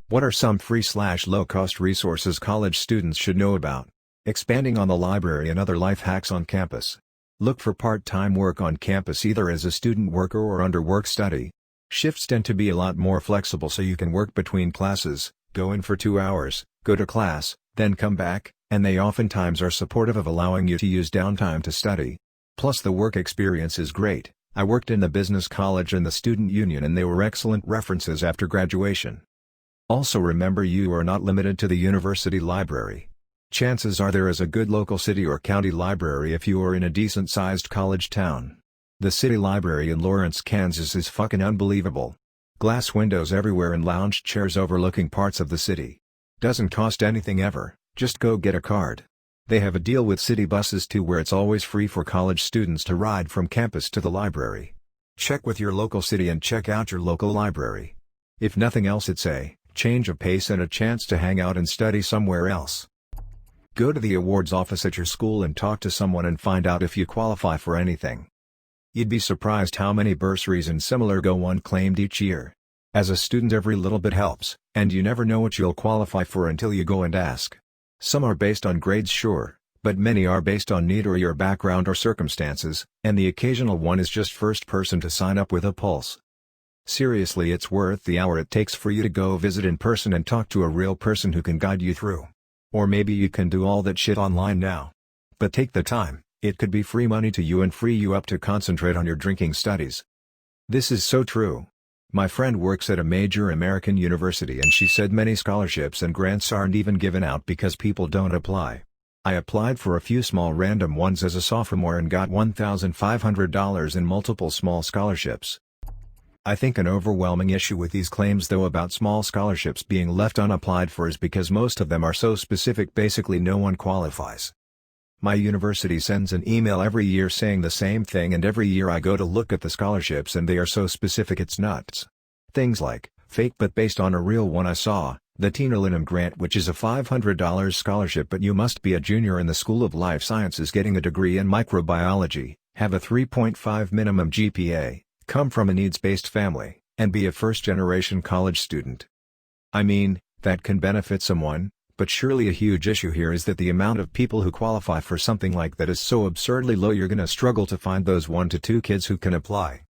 What are some free/low-cost resources college students should know about? Expanding on the library and other life hacks on campus. Look for part-time work on campus either as a student worker or under work-study. Shifts tend to be a lot more flexible so you can work between classes, go in for 2 hours, go to class, then come back, and they oftentimes are supportive of allowing you to use downtime to study. Plus the work experience is great. I worked in the business college and the student union and they were excellent references after graduation. Also remember you are not limited to the university library. Chances are there is a good local city or county library if you are in a decent-sized college town. The city library in Lawrence, Kansas is fucking unbelievable. Glass windows everywhere and lounge chairs overlooking parts of the city. Doesn't cost anything ever, just go get a card. They have a deal with city buses too where it's always free for college students to ride from campus to the library. Check with your local city and check out your local library. If nothing else it's a change of pace and a chance to hang out and study somewhere else. Go to the awards office at your school and talk to someone and find out if you qualify for anything. You'd be surprised how many bursaries and similar go unclaimed each year. As a student every little bit helps, and you never know what you'll qualify for until you go and ask. Some are based on grades sure, but many are based on need or your background or circumstances, and the occasional one is just first person to sign up with a pulse. Seriously, it's worth the hour it takes for you to go visit in person and talk to a real person who can guide you through. Or maybe you can do all that shit online now. But take the time, it could be free money to you and free you up to concentrate on your drinking studies. This is so true. My friend works at a major American university and she said many scholarships and grants aren't even given out because people don't apply. I applied for a few small random ones as a sophomore and got $1,500 in multiple small scholarships. I think an overwhelming issue with these claims though about small scholarships being left unapplied for is because most of them are so specific basically no one qualifies. My university sends an email every year saying the same thing and every year I go to look at the scholarships and they are so specific it's nuts. Things like, fake but based on a real one I saw, the Tina Linham Grant which is a $500 scholarship but you must be a junior in the School of Life Sciences getting a degree in microbiology, have a 3.5 minimum GPA, come from a needs-based family, and be a first-generation college student. I mean, that can benefit someone, but surely a huge issue here is that the amount of people who qualify for something like that is so absurdly low you're gonna struggle to find those 1 to 2 kids who can apply.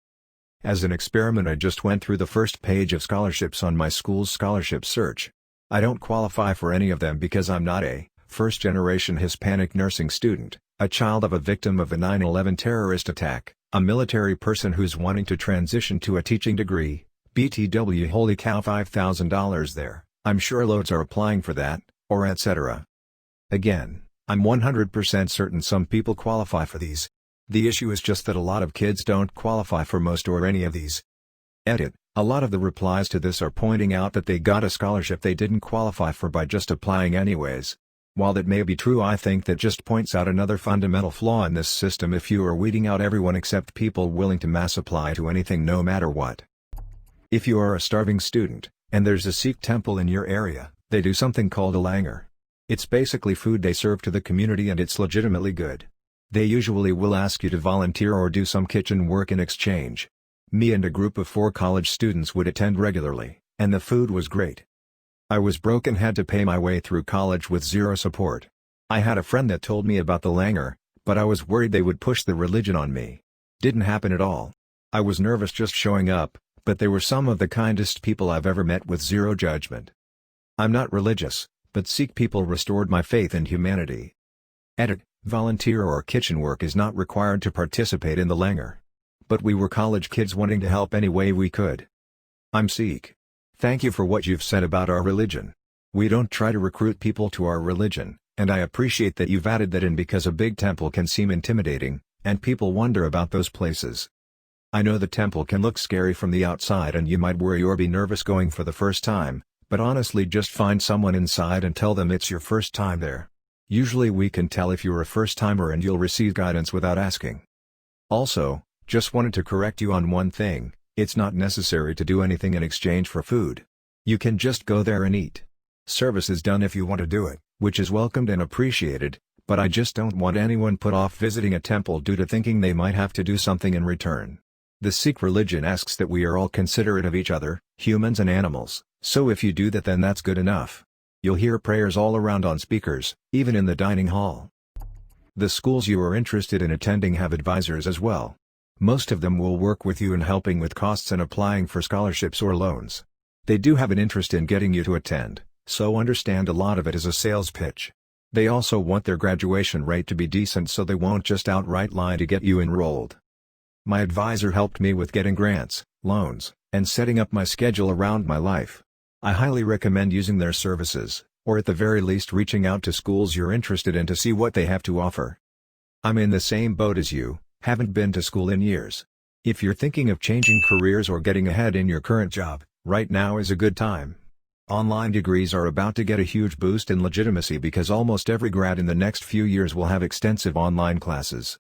As an experiment I just went through the first page of scholarships on my school's scholarship search. I don't qualify for any of them because I'm not a first-generation Hispanic nursing student, a child of a victim of a 9/11 terrorist attack, a military person who's wanting to transition to a teaching degree, BTW holy cow $5,000 there, I'm sure loads are applying for that, or etc. Again, I'm 100% certain some people qualify for these. The issue is just that a lot of kids don't qualify for most or any of these. Edit, a lot of the replies to this are pointing out that they got a scholarship they didn't qualify for by just applying anyways. While that may be true I think that just points out another fundamental flaw in this system if you are weeding out everyone except people willing to mass apply to anything no matter what. If you are a starving student, and there's a Sikh temple in your area, they do something called a langar. It's basically food they serve to the community and it's legitimately good. They usually will ask you to volunteer or do some kitchen work in exchange. Me and a group of 4 college students would attend regularly, and the food was great. I was broke and had to pay my way through college with zero support. I had a friend that told me about the langar, but I was worried they would push the religion on me. Didn't happen at all. I was nervous just showing up, but they were some of the kindest people I've ever met with zero judgment. I'm not religious, but Sikh people restored my faith in humanity. Edit, volunteer or kitchen work is not required to participate in the langar. But we were college kids wanting to help any way we could. I'm Sikh. Thank you for what you've said about our religion. We don't try to recruit people to our religion, and I appreciate that you've added that in because a big temple can seem intimidating, and people wonder about those places. I know the temple can look scary from the outside and you might worry or be nervous going for the first time, but honestly just find someone inside and tell them it's your first time there. Usually we can tell if you're a first-timer and you'll receive guidance without asking. Also, just wanted to correct you on one thing. It's not necessary to do anything in exchange for food. You can just go there and eat. Service is done if you want to do it, which is welcomed and appreciated, but I just don't want anyone put off visiting a temple due to thinking they might have to do something in return. The Sikh religion asks that we are all considerate of each other, humans and animals, So if you do that, then that's good enough. You'll hear prayers all around on speakers, even in the dining hall. The schools you are interested in attending have advisors as well. Most of them will work with you in helping with costs and applying for scholarships or loans. They do have an interest in getting you to attend, so understand a lot of it is a sales pitch. They also want their graduation rate to be decent, so they won't just outright lie to get you enrolled. My advisor helped me with getting grants, loans, and setting up my schedule around my life. I highly recommend using their services, or at the very least reaching out to schools you're interested in to see what they have to offer. I'm in the same boat as you, haven't been to school in years. If you're thinking of changing careers or getting ahead in your current job, right now is a good time. Online degrees are about to get a huge boost in legitimacy because almost every grad in the next few years will have extensive online classes.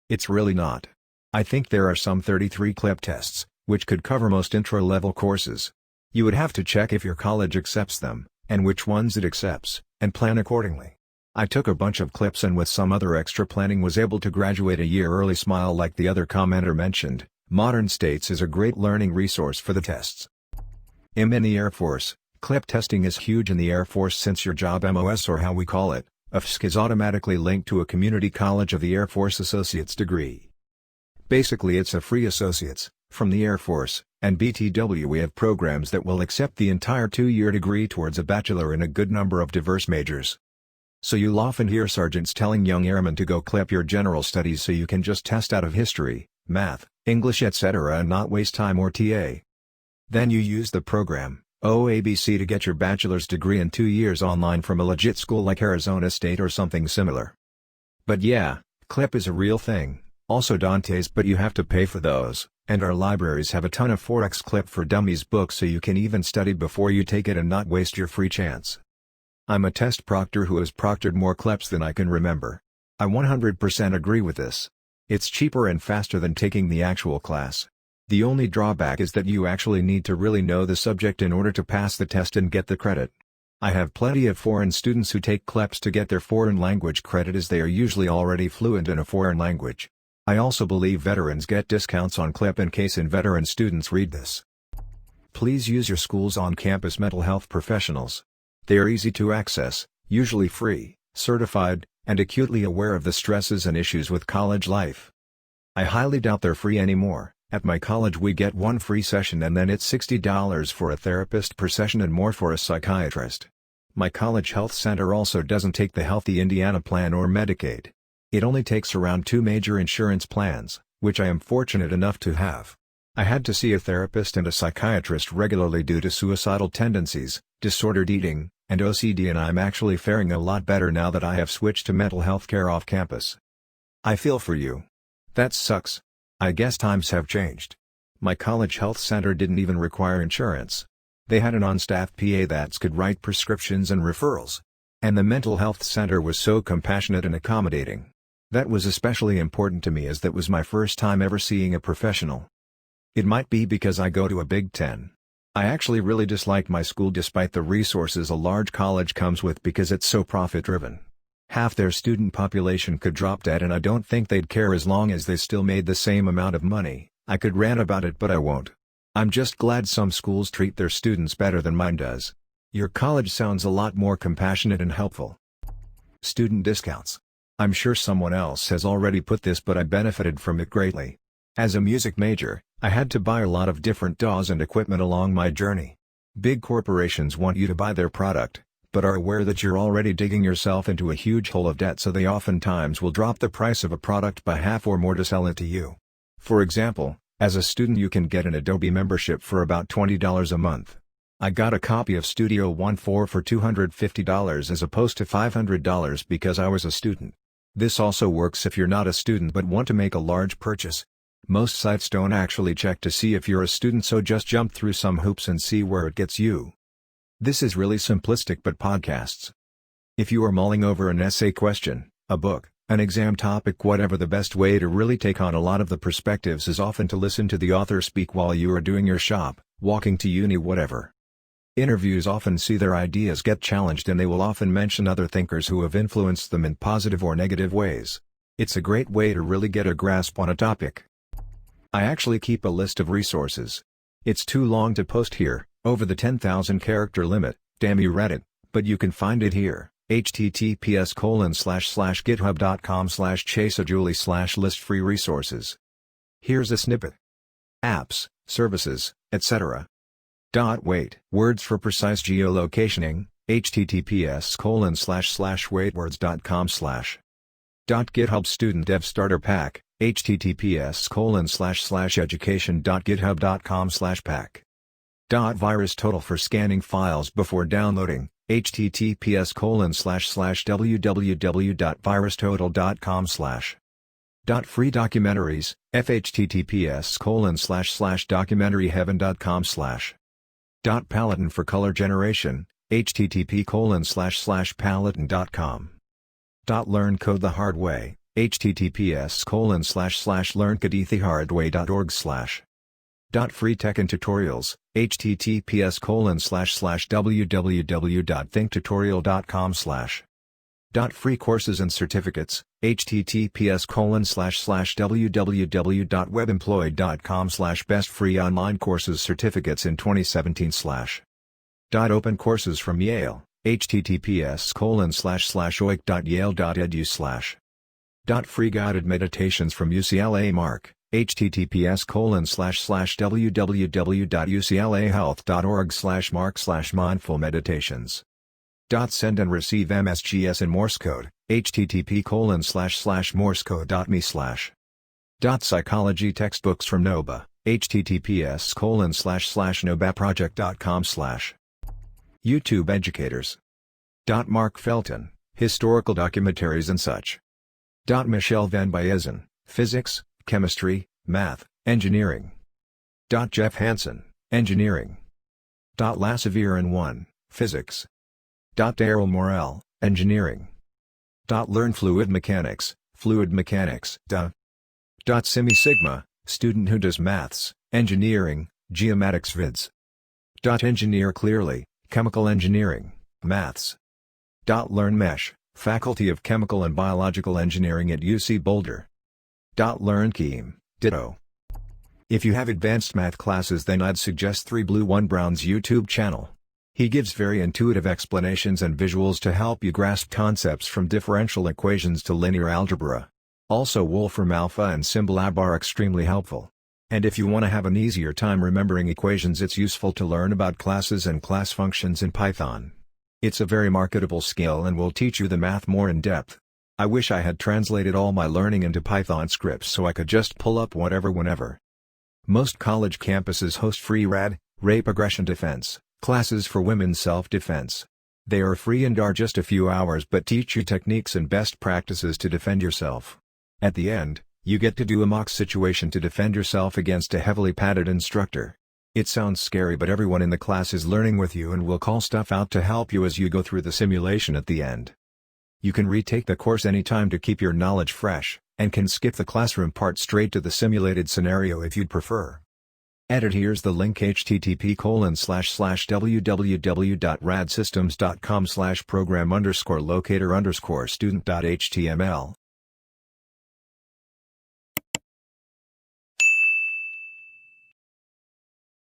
It's really not. I think there are some 33 CLEP tests, which could cover most intro-level courses. You would have to check if your college accepts them, and which ones it accepts, and plan accordingly. I took a bunch of CLEPs and with some other extra planning was able to graduate a year early. Smile like the other commenter mentioned, Modern States is a great learning resource for the tests. In the Air Force, CLEP testing is huge in the Air Force since your job MOS, or how we call it, AFSC, is automatically linked to a community college of the Air Force associate's degree. Basically it's a free associate's, from the Air Force, and BTW we have programs that will accept the entire 2-year degree towards a bachelor in a good number of diverse majors. So you'll often hear sergeants telling young airmen to go CLEP your general studies so you can just test out of history, math, English etc. and not waste time or TA. Then you use the program, OABC, to get your bachelor's degree in 2 years online from a legit school like Arizona State or something similar. But yeah, CLEP is a real thing, also Dante's, but you have to pay for those. And our libraries have a ton of 4X CLEP for Dummies books so you can even study before you take it and not waste your free chance. I'm a test proctor who has proctored more CLEPs than I can remember. I 100% agree with this. It's cheaper and faster than taking the actual class. The only drawback is that you actually need to really know the subject in order to pass the test and get the credit. I have plenty of foreign students who take CLEPs to get their foreign language credit, as they are usually already fluent in a foreign language. I also believe veterans get discounts on CLEP in case veteran students read this. Please use your school's on-campus mental health professionals. They are easy to access, usually free, certified, and acutely aware of the stresses and issues with college life. I highly doubt they're free anymore. At my college we get one free session and then it's $60 for a therapist per session and more for a psychiatrist. My college health center also doesn't take the Healthy Indiana plan or Medicaid. It only takes around 2 major insurance plans, which I am fortunate enough to have. I had to see a therapist and a psychiatrist regularly due to suicidal tendencies, disordered eating, and OCD, and I'm actually faring a lot better now that I have switched to mental health care off campus. I feel for you. That sucks. I guess times have changed. My college health center didn't even require insurance. They had an on-staff PA that could write prescriptions and referrals. And the mental health center was so compassionate and accommodating. That was especially important to me as that was my first time ever seeing a professional. It might be because I go to a Big Ten. I actually really dislike my school despite the resources a large college comes with because it's so profit-driven. Half their student population could drop dead and I don't think they'd care as long as they still made the same amount of money. I could rant about it but I won't. I'm just glad some schools treat their students better than mine does. Your college sounds a lot more compassionate and helpful. Student discounts. I'm sure someone else has already put this, but I benefited from it greatly. As a music major, I had to buy a lot of different DAWs and equipment along my journey. Big corporations want you to buy their product, but are aware that you're already digging yourself into a huge hole of debt, so they oftentimes will drop the price of a product by half or more to sell it to you. For example, as a student you can get an Adobe membership for about $20 a month. I got a copy of Studio One 4 for $250 as opposed to $500 because I was a student. This also works if you're not a student but want to make a large purchase. Most sites don't actually check to see if you're a student, so just jump through some hoops and see where it gets you. This is really simplistic, but podcasts. If you are mulling over an essay question, a book, an exam topic, whatever, the best way to really take on a lot of the perspectives is often to listen to the author speak while you are doing your shop, walking to uni, whatever. Interviews often see their ideas get challenged and they will often mention other thinkers who have influenced them in positive or negative ways. It's a great way to really get a grasp on a topic. I actually keep a list of resources. It's too long to post here, Over the 10,000 character limit. Damn, you read it, but you can find it here. https://github.com/chaseajulie/list free resources. Here's a snippet. Apps, services, etc. Wait. Words for precise geolocationing. https://waitwords.com/. GitHub Student Dev Starter Pack. https://education.github.com/pack. Virus total for scanning files before downloading. https://www.virustotal.com/. Free documentaries. https://documentaryheaven.com/. Paladin for color generation. http://paladin.com. Learn code the hard way. https://learncodethehardway.org/. Free tech and tutorials. https://www.thinktutorial.com/. Free courses and certificates. https://www.webemployed.com/best free online courses certificates in 2017/. Open courses from Yale. https://oik.yale.edu/. Free guided meditations from UCLA Mark. https://www.uclahealth.org/mark/mindful meditations. Send and receive MSGS in Morse code. http://morsecode.me/. Psychology textbooks from Noba. https://nobaproject.com/. YouTube educators. Mark Felton, historical documentaries and such. Michelle Van Biezen, physics, chemistry, math, engineering. Jeff Hansen, engineering. Lassevier 1, physics. Daryl Morell, engineering. Learn fluid mechanics. Simi Sigma, student who does maths, engineering, geomatics vids. Engineer clearly, chemical engineering, maths. Learn Mesh, Faculty of Chemical and Biological Engineering at UC Boulder. Learn Keem, ditto. If you have advanced math classes, then I'd suggest 3 Blue 1 Brown's YouTube channel. He gives very intuitive explanations and visuals to help you grasp concepts from differential equations to linear algebra. Also, Wolfram Alpha and Symbolab are extremely helpful. And if you want to have an easier time remembering equations, it's useful to learn about classes and class functions in Python. It's a very marketable skill and will teach you the math more in depth. I wish I had translated all my learning into Python scripts so I could just pull up whatever whenever. Most college campuses host free RAD, rape aggression defense, classes for women's self-defense. They are free and are just a few hours but teach you techniques and best practices to defend yourself. At the end, you get to do a mock situation to defend yourself against a heavily padded instructor. It sounds scary, but everyone in the class is learning with you and will call stuff out to help you as you go through the simulation at the end. You can retake the course anytime to keep your knowledge fresh, and can skip the classroom part straight to the simulated scenario if you'd prefer. Here's the link: http://www.radsystems.com/program_locator_student.html